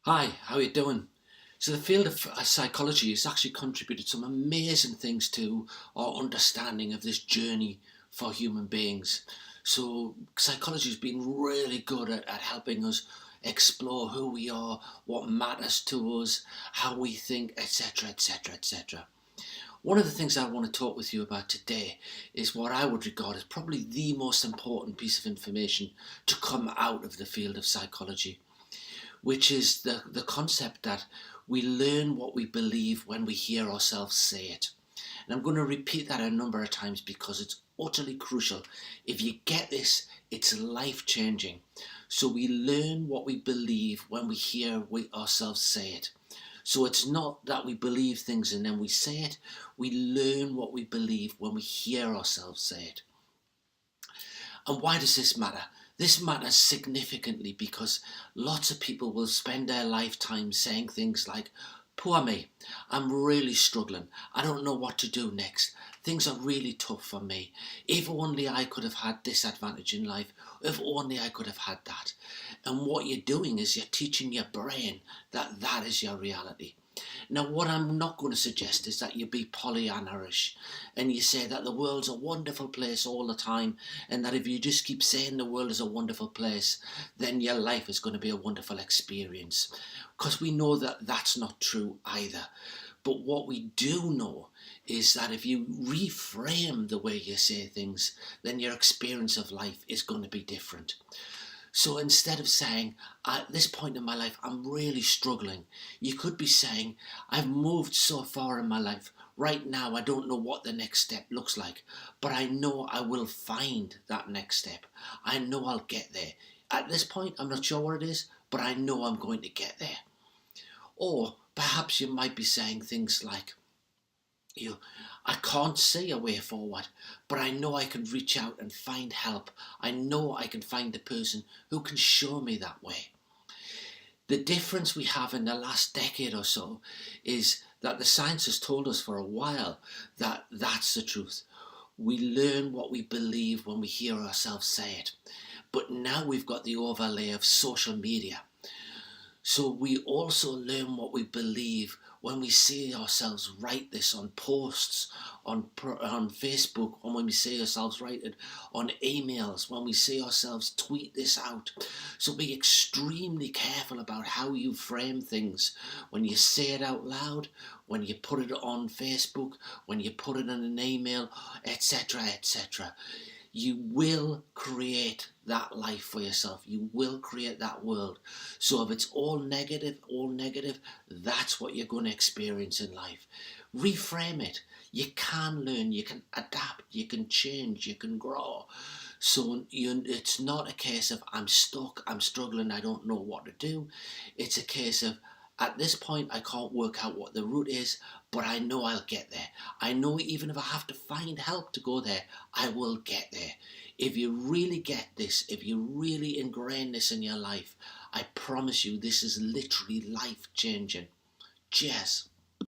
Hi, how are you doing? So the field of psychology has actually contributed some amazing things to our understanding of this journey for human beings. So psychology has been really good at helping us explore who we are, what matters to us, how we think, etc., etc., etc. One of the things I want to talk with you about today is what I would regard as probably the most important piece of information to come out of the field of psychology, which is the concept that we learn what we believe when we hear ourselves say it. And I'm going to repeat that a number of times because it's utterly crucial. If you get this, it's life changing. So we learn what we believe when we hear ourselves say it. So it's not that we believe things and then we say it. We learn what we believe when we hear ourselves say it. And why does this matter? This matters significantly because lots of people will spend their lifetime saying things like, poor me, I'm really struggling. I don't know what to do next. Things are really tough for me. If only I could have had this advantage in life. If only I could have had that. And what you're doing is you're teaching your brain that that is your reality. Now, what I'm not going to suggest is that you be Pollyanna-ish and you say that the world's a wonderful place all the time, and that if you just keep saying the world is a wonderful place, then your life is going to be a wonderful experience. Because we know that that's not true either. But what we do know is that if you reframe the way you say things, then your experience of life is going to be different. So instead of saying, at this point in my life, I'm really struggling, you could be saying, I've moved so far in my life. Right now, I don't know what the next step looks like, but I know I will find that next step. I know I'll get there. At this point, I'm not sure what it is, but I know I'm going to get there. Or perhaps you might be saying things like, you I can't see a way forward, but I know I can reach out and find help. I know I can find the person who can show me that way. The difference we have in the last decade or so is that the science has told us for a while that that's the truth. We learn what we believe when we hear ourselves say it. But now we've got the overlay of social media. So we also learn what we believe when we see ourselves write this on posts, on Facebook, or when we see ourselves write it on emails, when we see ourselves tweet this out. So be extremely careful about how you frame things when you say it out loud, when you put it on Facebook, when you put it in an email, etc., etc. You will create that life for yourself. You will create that world. So if it's all negative, that's what you're going to experience in life. Reframe it. You can learn, you can adapt, you can change, you can grow. So it's not a case of I'm stuck, I'm struggling, I don't know what to do. It's a case of at this point I can't work out what the route is, but I know I'll get there. I know even if I have to find help to go there, I will get there. If you really get this, if you really ingrain this in your life, I promise you this is literally life changing. Cheers.